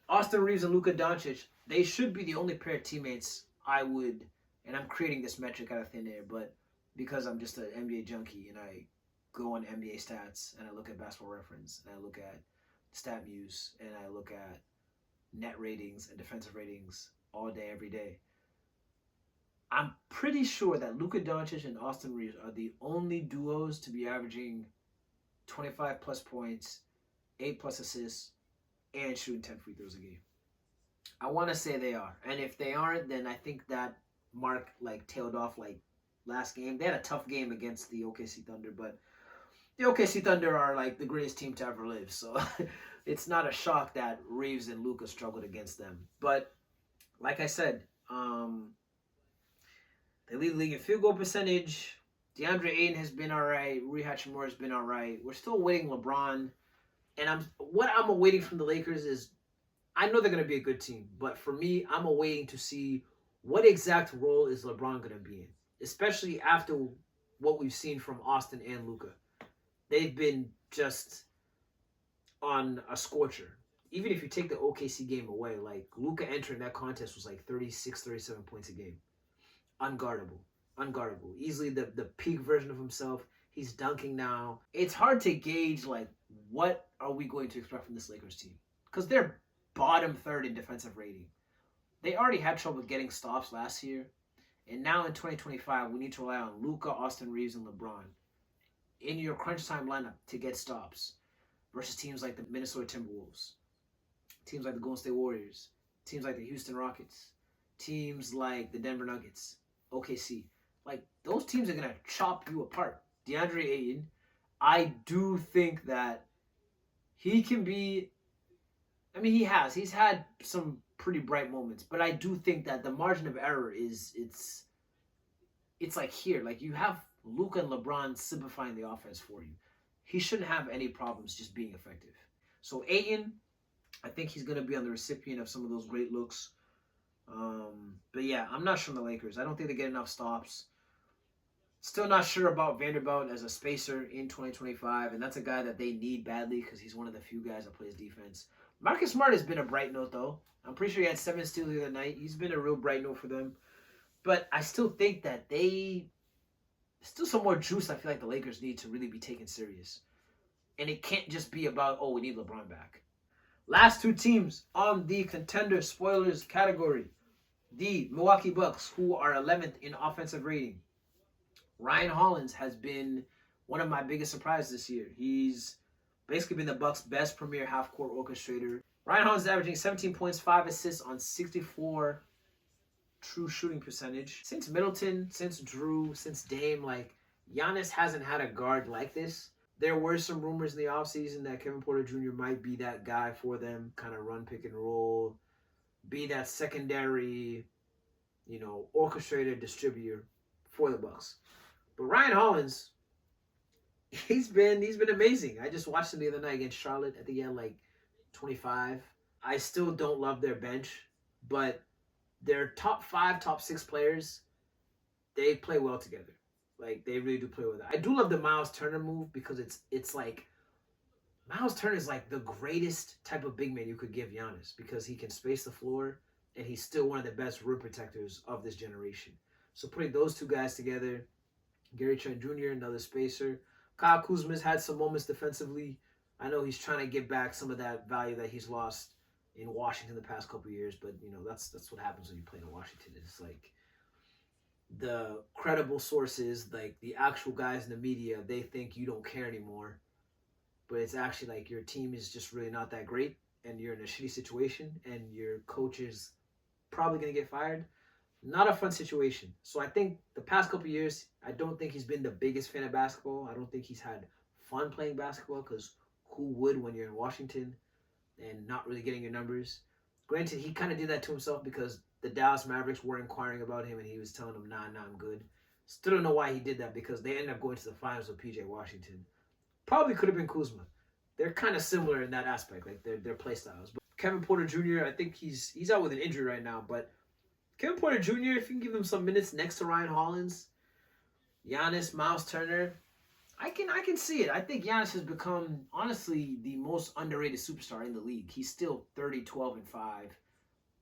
Austin Reeves and Luka Doncic, they should be the only pair of teammates I would, and I'm creating this metric out of thin air, but because I'm just an NBA junkie and I go on NBA stats and I look at Basketball Reference and I look at StatMuse and I look at net ratings and defensive ratings all day, every day. I'm pretty sure that Luka Doncic and Austin Reeves are the only duos to be averaging 25 plus points, 8 plus assists, and shooting 10 free throws a game. I want to say they are. And if they aren't, then I think that mark like tailed off like last game. They had a tough game against the OKC Thunder, but the OKC Thunder are like the greatest team to ever live. So it's not a shock that Reeves and Luka struggled against them. But like I said, they lead the league in field goal percentage. DeAndre Ayton has been all right. Rui Hachimura has been all right. We're still waiting LeBron. And I'm awaiting from the Lakers is I know they're going to be a good team, but for me, I'm awaiting to see what exact role is LeBron going to be in, especially after what we've seen from Austin and Luka. They've been just on a scorcher. Even if you take the OKC game away, like Luka entering that contest was like 36, 37 points a game. Unguardable. Unguardable. Easily the peak version of himself. He's dunking now. It's hard to gauge like what are we going to expect from this Lakers team. Because they're bottom third in defensive rating. They already had trouble getting stops last year. And now in 2025, we need to rely on Luka, Austin Reeves, and LeBron in your crunch time lineup to get stops versus teams like the Minnesota Timberwolves, teams like the Golden State Warriors, teams like the Houston Rockets, teams like the Denver Nuggets, OKC. Like, those teams are going to chop you apart. DeAndre Ayton, I do think that he can be, I mean, he's had some pretty bright moments, but I do think that the margin of error is, it's like here, like you have Luka and LeBron simplifying the offense for you. He shouldn't have any problems just being effective. So Ayton, I think he's going to be on the recipient of some of those great looks. But yeah, I'm not sure on the Lakers. I don't think they get enough stops. Still not sure about Vanderbilt as a spacer in 2025, and that's a guy that they need badly because he's one of the few guys that plays defense. Marcus Smart has been a bright note, though. I'm pretty sure he had 7 steals the other night. He's been a real bright note for them. But I still think that still some more juice I feel like the Lakers need to really be taken serious. And it can't just be about, oh, we need LeBron back. Last two teams on the contender spoilers category. The Milwaukee Bucks, who are 11th in offensive rating. Ryan Hollins has been one of my biggest surprises this year. He's basically been the Bucks' best premier half-court orchestrator. Ryan Hollins is averaging 17 points, 5 assists on 64 true shooting percentage. Since Middleton, since Drew, since Dame, like, Giannis hasn't had a guard like this. There were some rumors in the offseason that Kevin Porter Jr. might be that guy for them, kind of run, pick, and roll, be that secondary, orchestrator, distributor for the Bucks. But Ryan Hollins, he's been amazing. I just watched him the other night against Charlotte. I think he had like 25. I still don't love their bench, but their top 5, top 6 players, they play well together. Like, they really do play well. I do love the Miles Turner move because it's like Miles Turner is like the greatest type of big man you could give Giannis because he can space the floor and he's still one of the best rim protectors of this generation. So putting those two guys together, Gary Trent Jr., another spacer. Kyle Kuzma's had some moments defensively. I know he's trying to get back some of that value that he's lost in Washington the past couple of years, but that's what happens when you play in Washington. It's like the credible sources, like the actual guys in the media, they think you don't care anymore, but it's actually like your team is just really not that great, and you're in a shitty situation, and your coach is probably going to get fired. Not a fun situation. So I think the past couple of years, I don't think he's been the biggest fan of basketball. I don't think he's had fun playing basketball because who would when you're in Washington and not really getting your numbers? Granted, he kind of did that to himself because the Dallas Mavericks were inquiring about him and he was telling them, nah, I'm good. Still don't know why he did that because they ended up going to the finals with PJ Washington. Probably could have been Kuzma. They're kind of similar in that aspect, like their play styles. But Kevin Porter Jr., I think he's out with an injury right now, but Kevin Porter Jr., if you can give him some minutes next to Ryan Hollins, Giannis, Miles Turner, I can see it. I think Giannis has become, honestly, the most underrated superstar in the league. He's still 30, 12, and 5,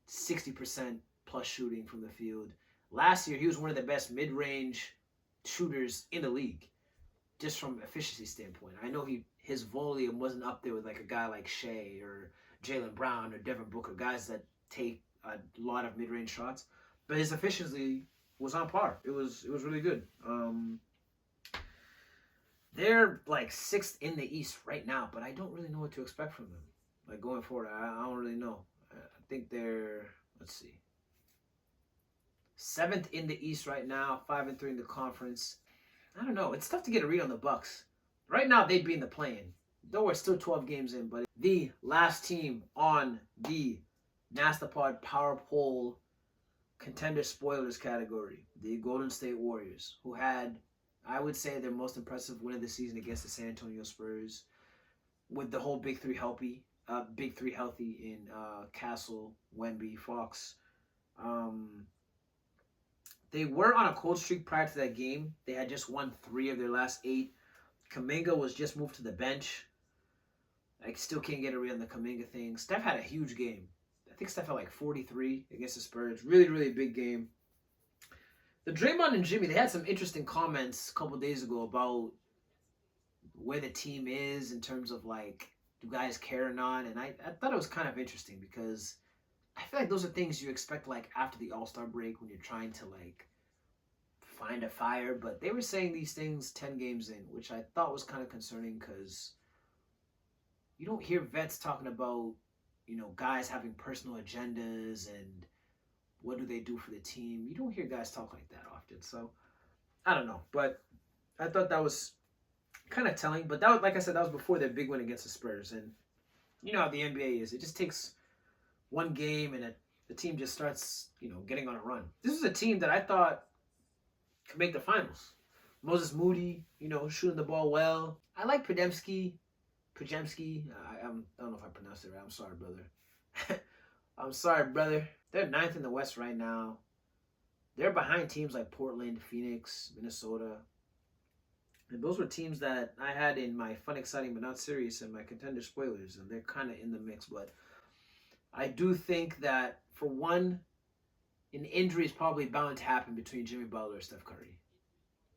60% plus shooting from the field. Last year, he was one of the best mid-range shooters in the league, just from efficiency standpoint. I know his volume wasn't up there with like a guy like Shea or Jaylen Brown or Devin Booker, guys that take a lot of mid-range shots, but his efficiency was on par. It was really good. They're like 6th in the East right now, but I don't really know what to expect from them. Like going forward, I don't really know. I think they're, let's see, 7th in the East right now, 5-3 in the conference. I don't know. It's tough to get a read on the Bucks. Right now, they'd be in the play-in. Though we're still 12 games in, but the last team on the Nastapod Power Poll Contender Spoilers category, the Golden State Warriors, who had I would say their most impressive win of the season against the San Antonio Spurs, with the whole big three healthy in Castle, Wemby, Fox. Um, they were on a cold streak prior to that game. They had just won 3 of their last 8. Kaminga was just moved to the bench. I still can't get a read on the Kaminga thing. Steph had a huge game. I think Steph had like 43 against the Spurs. Really, really big game. The Draymond and Jimmy, they had some interesting comments a couple days ago about where the team is in terms of like, do guys care or not? And I thought it was kind of interesting because I feel like those are things you expect like after the All-Star break when you're trying to like find a fire. But they were saying these things 10 games in, which I thought was kind of concerning because you don't hear vets talking about, guys having personal agendas and what do they do for the team. You don't hear guys talk like that often. So I don't know. But I thought that was kind of telling. But that was, like I said, that was before their big win against the Spurs. And you know how the NBA is. It just takes one game and the team just starts, getting on a run. This is a team that I thought could make the finals. Moses Moody, shooting the ball well. I like Podziemski. I don't know if I pronounced it right. I'm sorry, brother. I'm sorry, brother. They're 9th in the West right now. They're behind teams like Portland, Phoenix, Minnesota. And those were teams that I had in my fun, exciting, but not serious and my contender spoilers. And they're kind of in the mix. But I do think that, for one, an injury is probably bound to happen between Jimmy Butler or Steph Curry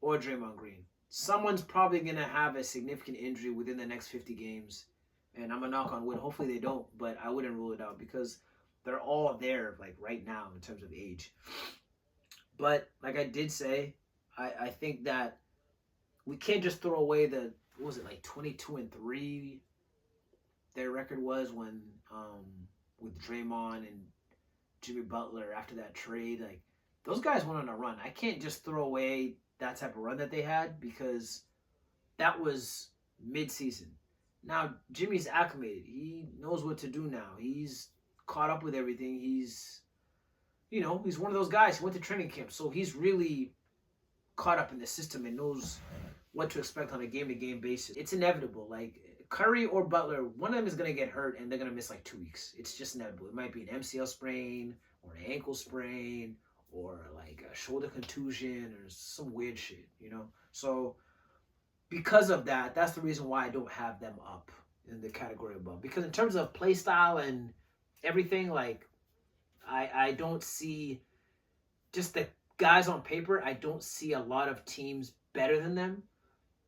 or Draymond Green. Someone's probably going to have a significant injury within the next 50 games. And I'm going to knock on wood. Hopefully they don't, but I wouldn't rule it out because they're all there like right now in terms of age. But like I did say, I think that we can't just throw away the, what was it, like 22-3 their record was when with Draymond and Jimmy Butler after that trade. Like, those guys went on a run. I can't just throw away that type of run that they had because that was mid-season. Now Jimmy's acclimated. He knows what to do now. He's caught up with everything. He's one of those guys who went to training camp, so he's really caught up in the system and knows what to expect on a game-to-game basis. It's inevitable. Like, Curry or Butler, one of them is going to get hurt and they're going to miss like 2 weeks. It's just inevitable. It might be an MCL sprain or an ankle sprain or like a shoulder contusion or some weird shit, So because of that, that's the reason why I don't have them up in the category above. Because in terms of play style and everything, like, I don't see, just the guys on paper, I don't see a lot of teams better than them.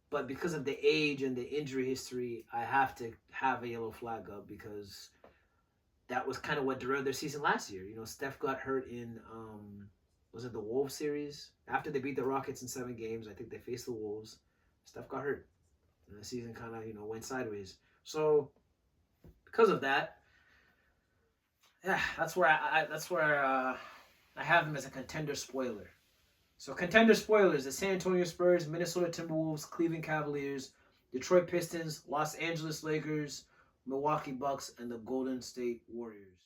But because of the age and the injury history, I have to have a yellow flag up because that was kind of what derailed their season last year. Steph got hurt in, was it the Wolves series? After they beat the Rockets in 7 games, I think they faced the Wolves. Steph got hurt. And the season kind of, went sideways. So because of that, yeah, that's where I have them as a contender spoiler. So contender spoilers: the San Antonio Spurs, Minnesota Timberwolves, Cleveland Cavaliers, Detroit Pistons, Los Angeles Lakers, Milwaukee Bucks, and the Golden State Warriors.